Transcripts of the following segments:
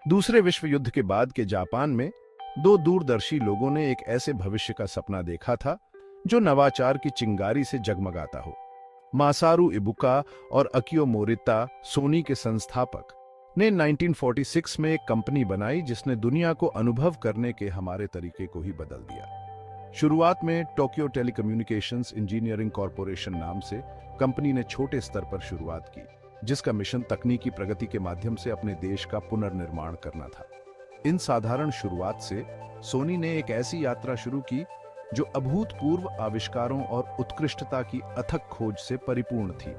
दूसरे विश्व युद्ध के बाद के जापान में दो दूरदर्शी लोगों ने एक ऐसे भविष्य का सपना देखा था जो नवाचार की चिंगारी से जगमगाता हो। मासारू इबुका और अकियो मोरिता, सोनी के संस्थापक, ने 1946 में एक कंपनी बनाई जिसने दुनिया को अनुभव करने के हमारे तरीके को ही बदल दिया। शुरुआत में टोक्यो टेलीकम्युनिकेशंस इंजीनियरिंग कॉरपोरेशन नाम से कंपनी ने छोटे स्तर पर शुरुआत की, जिसका मिशन तकनीकी प्रगति के माध्यम से अपने देश का पुनर्निर्माण करना था। इन साधारण शुरुआत से सोनी ने एक ऐसी यात्रा शुरू की जो अभूतपूर्व आविष्कारों और उत्कृष्टता की अथक खोज से परिपूर्ण थी।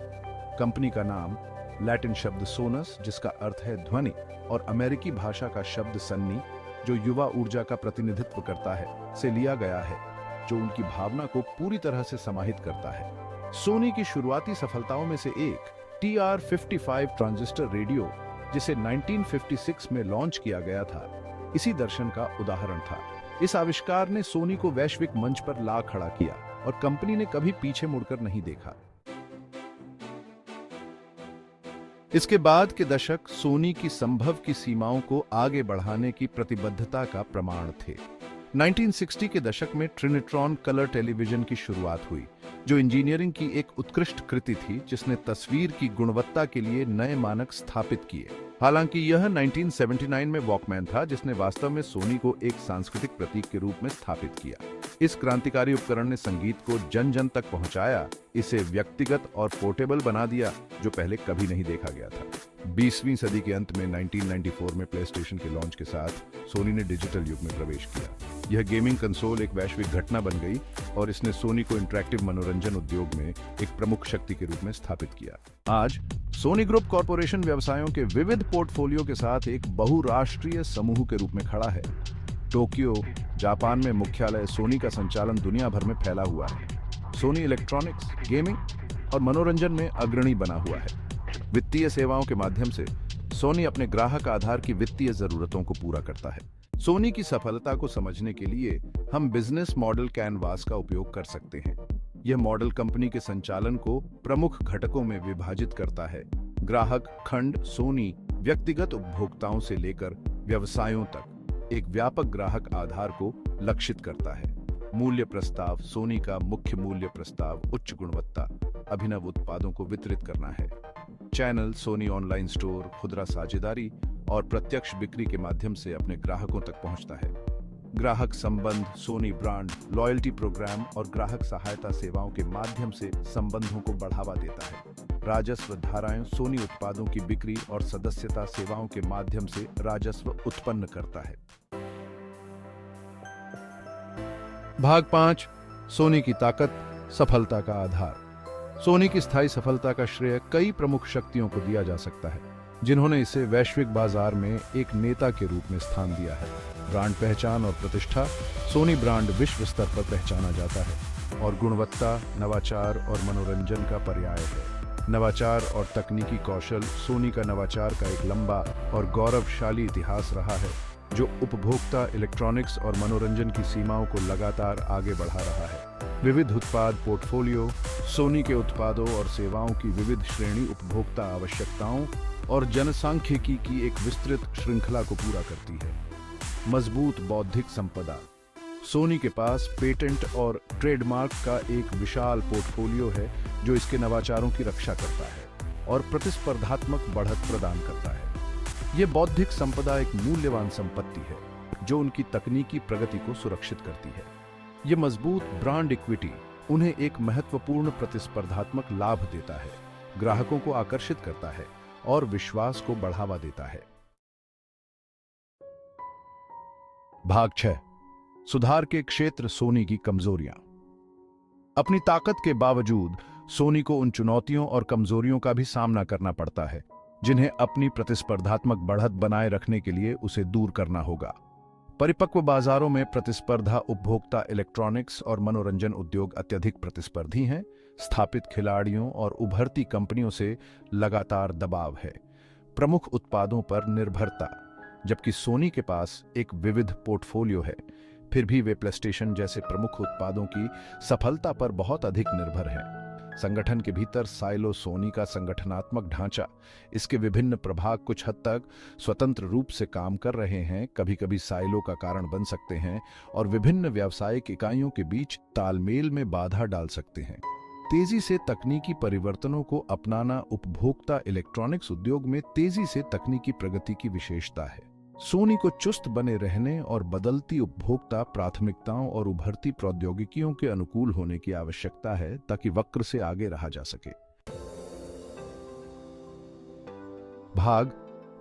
कंपनी का नाम लैटिन शब्द सोनस, जिसका अर्थ है ध्वनि, और अमेरिकी भाषा का शब्द सन्नी, जो युवा ऊर्जा का प्रतिनिधित्व करता है, से लिया गया है, जो उनकी भावना को पूरी तरह से समाहित करता है। सोनी की शुरुआती सफलताओं में से एक TR-55 ट्रांजिस्टर रेडियो, जिसे 1956 में लॉन्च किया गया था, इसी दर्शन का उदाहरण था। इस आविष्कार ने सोनी को वैश्विक मंच पर ला खड़ा किया और कंपनी ने कभी पीछे मुड़कर नहीं देखा। इसके बाद के दशक सोनी की संभव की सीमाओं को आगे बढ़ाने की प्रतिबद्धता का प्रमाण थे। 1960 के दशक में ट्रिनिट्रॉन कलर टेलीविजन की शुरुआत हुई, जो इंजीनियरिंग की एक उत्कृष्ट कृति थी जिसने तस्वीर की गुणवत्ता के लिए नए मानक स्थापित किए। हालांकि यह 1979 में वॉकमैन था जिसने वास्तव में सोनी को एक सांस्कृतिक प्रतीक के रूप में स्थापित किया। इस क्रांतिकारी उपकरण ने संगीत को जन जन तक पहुंचाया, इसे व्यक्तिगत और पोर्टेबल बना दिया, जो पहले कभी नहीं देखा गया था। 20वीं सदी के अंत में 1994 में प्लेस्टेशन के लॉन्च के साथ सोनी ने डिजिटल युग में प्रवेश किया। यह गेमिंग कंसोल एक वैश्विक घटना बन गई और इसने सोनी को इंटरैक्टिव मनोरंजन उद्योग में एक प्रमुख शक्ति के रूप में स्थापित किया। आज सोनी ग्रुप कॉरपोरेशन व्यवसायों के विविध पोर्टफोलियो के साथ एक बहुराष्ट्रीय समूह के रूप में खड़ा है। टोक्यो, जापान में मुख्यालय सोनी का संचालन दुनिया भर में फैला हुआ है। सोनी इलेक्ट्रॉनिक्स, गेमिंग और मनोरंजन में अग्रणी बना हुआ है। वित्तीय सेवाओं के माध्यम से सोनी अपने ग्राहक आधार की वित्तीय जरूरतों को पूरा करता है। सोनी की सफलता को समझने के लिए हम बिजनेस मॉडल कैनवास का उपयोग कर सकते हैं। यह मॉडल कंपनी के संचालन को प्रमुख घटकों में विभाजित करता है। ग्राहक खंड सोनी व्यक्तिगत उपभोक्ताओं से लेकर व्यवसायों तक एक व्यापक ग्राहक आधार को लक्षित करता है। मूल्य प्रस्ताव सोनी का मुख्य मूल्य प्रस्ताव उच्च गुणवत्ता अभिनव उत्पादों को वितरित करना है। चैनल सोनी ऑनलाइन स्टोर, खुदरा साझेदारी और प्रत्यक्ष बिक्री के माध्यम से अपने ग्राहकों तक पहुंचता है। ग्राहक संबंध सोनी ब्रांड, लॉयल्टी प्रोग्राम और ग्राहक सहायता सेवाओं के माध्यम से संबंधों को बढ़ावा देता है। राजस्व धाराएं सोनी उत्पादों की बिक्री और सदस्यता सेवाओं के माध्यम से राजस्व उत्पन्न करता है। भाग 5, सोनी की ताकत, सफलता का आधार। सोनी की स्थायी सफलता का श्रेय कई प्रमुख शक्तियों को दिया जा सकता है, जिन्होंने इसे वैश्विक बाजार में एक नेता के रूप में स्थान दिया है। ब्रांड पहचान और प्रतिष्ठा। सोनी ब्रांड विश्व स्तर पर पहचाना जाता है और गुणवत्ता, नवाचार और मनोरंजन का पर्याय है। नवाचार और तकनीकी कौशल। सोनी का नवाचार का एक लंबा और गौरवशाली इतिहास रहा है, जो उपभोक्ता इलेक्ट्रॉनिक्स और मनोरंजन की सीमाओं को लगातार आगे बढ़ा रहा है। विविध उत्पाद पोर्टफोलियो। सोनी के उत्पादों और सेवाओं की विविध श्रेणी उपभोक्ता आवश्यकताओं और जनसांख्यिकी की एक विस्तृत श्रृंखला को पूरा करती है। मजबूत बौद्धिक संपदा। सोनी के पास पेटेंट और ट्रेडमार्क का एक विशाल पोर्टफोलियो है जो इसके नवाचारों की रक्षा करता है और प्रतिस्पर्धात्मक बढ़त प्रदान करता है। यह बौद्धिक संपदा एक मूल्यवान संपत्ति है जो उनकी तकनीकी प्रगति को सुरक्षित करती है। यह मजबूत ब्रांड इक्विटी उन्हें एक महत्वपूर्ण प्रतिस्पर्धात्मक लाभ देता है, ग्राहकों को आकर्षित करता है और विश्वास को बढ़ावा देता है। भाग 6, सुधार के क्षेत्र, सोनी की कमजोरियां। अपनी ताकत के बावजूद सोनी को उन चुनौतियों और कमजोरियों का भी सामना करना पड़ता है जिन्हें अपनी प्रतिस्पर्धात्मक बढ़त बनाए रखने के लिए उसे दूर करना होगा। परिपक्व बाजारों में प्रतिस्पर्धा। उपभोक्ता इलेक्ट्रॉनिक्स और मनोरंजन उद्योग अत्यधिक प्रतिस्पर्धी हैं। स्थापित खिलाड़ियों और उभरती कंपनियों से लगातार दबाव है। प्रमुख उत्पादों पर निर्भरता। जबकि सोनी के पास एक विविध पोर्टफोलियो है, फिर भी वे प्लेस्टेशन जैसे प्रमुख उत्पादों की सफलता पर बहुत अधिक निर्भर हैं। संगठन के भीतर साइलो सोनी का संगठनात्मक ढांचा, इसके विभिन्न प्रभाग कुछ हद तक स्वतंत्र रूप से काम कर रहे हैं, कभी कभी साइलो का कारण बन सकते हैं और विभिन्न व्यावसायिक इकाइयों के बीच तालमेल में बाधा डाल सकते हैं। तेजी से तकनीकी परिवर्तनों को अपनाना उपभोक्ता इलेक्ट्रॉनिक्स उद्योग में तेजी से तकनीकी प्रगति की विशेषता है। सोनी को चुस्त बने रहने और बदलती उपभोक्ता प्राथमिकताओं और उभरती प्रौद्योगिकियों के अनुकूल होने की आवश्यकता है ताकि वक्र से आगे रहा जा सके। भाग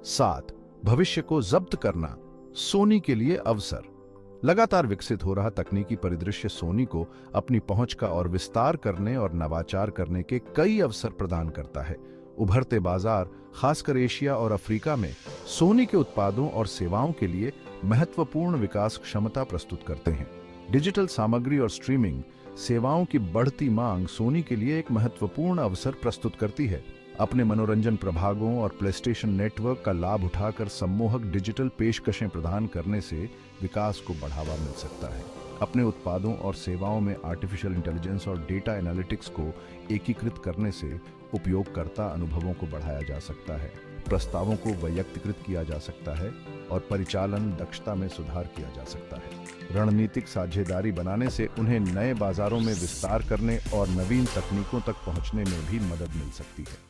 7, भविष्य को जब्त करना, सोनी के लिए अवसर। लगातार विकसित हो रहा तकनीकी परिदृश्य सोनी को अपनी पहुंच का और विस्तार करने और नवाचार करने के कई अवसर प्रदान करता है। उभरते बाजार, खासकर एशिया और अफ्रीका में सोनी के उत्पादों और सेवाओं के लिए महत्वपूर्ण विकास क्षमता प्रस्तुत करते हैं। डिजिटल सामग्री और स्ट्रीमिंग सेवाओं की बढ़ती मांग सोनी के लिए एक महत्वपूर्ण अवसर प्रस्तुत करती है। अपने मनोरंजन प्रभागों और प्लेस्टेशन नेटवर्क का लाभ उठाकर सम्मोहक डिजिटल पेशकशें प्रदान करने से विकास को बढ़ावा मिल सकता है। अपने उत्पादों और सेवाओं में आर्टिफिशियल इंटेलिजेंस और डेटा एनालिटिक्स को एकीकृत करने से उपयोगकर्ता अनुभवों को बढ़ाया जा सकता है, प्रस्तावों को वैयक्तिकृत किया जा सकता है और परिचालन दक्षता में सुधार किया जा सकता है। रणनीतिक साझेदारी बनाने से उन्हें नए बाजारों में विस्तार करने और नवीन तकनीकों तक पहुंचने में भी मदद मिल सकती है।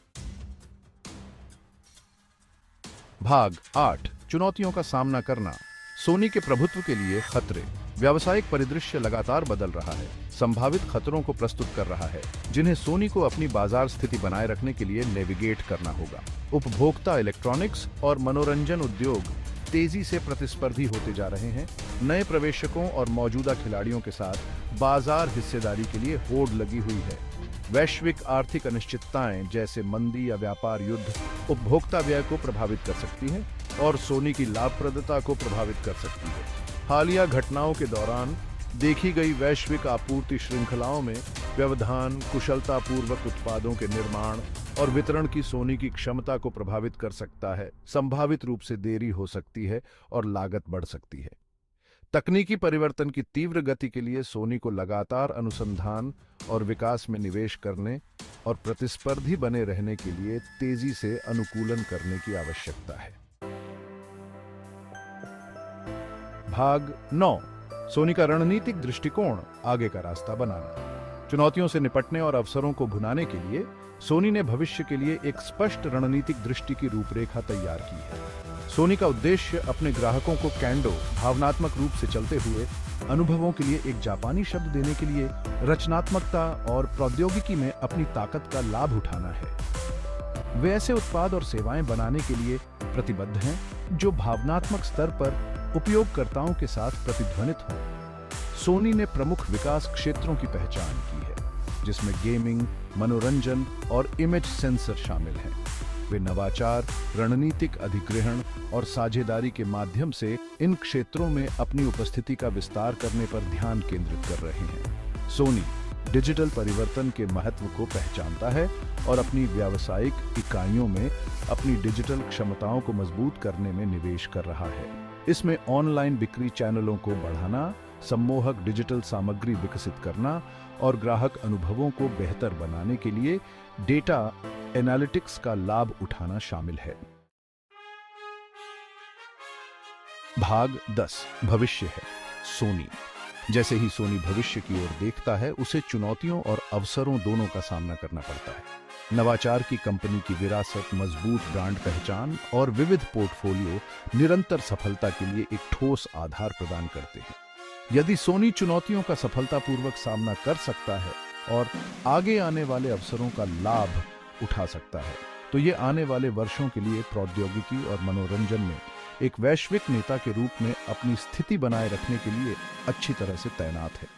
भाग 8, चुनौतियों का सामना करना, सोनी के प्रभुत्व के लिए खतरे। व्यावसायिक परिदृश्य लगातार बदल रहा है, संभावित खतरों को प्रस्तुत कर रहा है, जिन्हें सोनी को अपनी बाजार स्थिति बनाए रखने के लिए नेविगेट करना होगा। उपभोक्ता इलेक्ट्रॉनिक्स और मनोरंजन उद्योग तेजी से प्रतिस्पर्धी होते जा रहे हैं। नए प्रवेशकों और मौजूदा खिलाड़ियों के साथ बाजार हिस्सेदारी के लिए होड़ लगी हुई है। वैश्विक आर्थिक अनिश्चितताएं जैसे मंदी या व्यापार युद्ध उपभोक्ता व्यय को प्रभावित कर सकती हैं और सोनी की लाभप्रदता को प्रभावित कर सकती है। हालिया घटनाओं के दौरान देखी गई वैश्विक आपूर्ति श्रृंखलाओं में व्यवधान कुशलतापूर्वक उत्पादों के निर्माण और वितरण की सोनी की क्षमता को प्रभावित कर सकता है। संभावित रूप से देरी हो सकती है और लागत बढ़ सकती है। तकनीकी परिवर्तन की तीव्र गति के लिए सोनी को लगातार अनुसंधान और विकास में निवेश करने और प्रतिस्पर्धी बने रहने के लिए तेजी से अनुकूलन करने की आवश्यकता है। भाग 9, सोनी का रणनीतिक दृष्टिकोण, आगे का रास्ता बनाना। चुनौतियों से निपटने और अवसरों को भुनाने के लिए सोनी ने भविष्य के लिए एक स्पष्ट रणनीतिक दृष्टि की रूपरेखा तैयार की है। सोनी का उद्देश्य अपने ग्राहकों को कैंडो, भावनात्मक रूप से चलते हुए अनुभवों के लिए एक जापानी शब्द देने के लिए रचनात्मकता और प्रौद्योगिकी में अपनी ताकत का लाभ उठाना है। वे ऐसे उत्पाद और सेवाएं बनाने के लिए प्रतिबद्ध हैं जो भावनात्मक स्तर पर उपयोगकर्ताओं के साथ प्रतिध्वनित हों। सोनी ने प्रमुख विकास क्षेत्रों की पहचान की है, जिसमें गेमिंग, मनोरंजन और इमेज सेंसर शामिल हैं। वे नवाचार, रणनीतिक अधिग्रहण और साझेदारी के माध्यम से इन क्षेत्रों में अपनी उपस्थिति का विस्तार करने पर ध्यान केंद्रित कर रहे हैं। सोनी डिजिटल परिवर्तन के महत्व को पहचानता है और अपनी व्यावसायिक इकाइयों में अपनी डिजिटल क्षमताओं को मजबूत करने में निवेश कर रहा है। इसमें ऑनलाइन बिक्री चैनलों को बढ़ाना, सम्मोहक डिजिटल सामग्री विकसित करना और ग्राहक अनुभवों को बेहतर बनाने के लिए डेटा एनालिटिक्स का लाभ उठाना शामिल है। भाग 10, भविष्य है सोनी। जैसे ही सोनी भविष्य की ओर देखता है, उसे चुनौतियों और अवसरों दोनों का सामना करना पड़ता है। नवाचार की कंपनी की विरासत, मजबूत ब्रांड पहचान और विविध पोर्टफोलियो निरंतर सफलता के लिए एक ठोस आधार प्रदान करते हैं। यदि सोनी चुनौतियों का सफलतापूर्वक सामना कर सकता है और आगे आने वाले अवसरों का लाभ उठा सकता है, तो ये आने वाले वर्षों के लिए प्रौद्योगिकी और मनोरंजन में एक वैश्विक नेता के रूप में अपनी स्थिति बनाए रखने के लिए अच्छी तरह से तैनात है।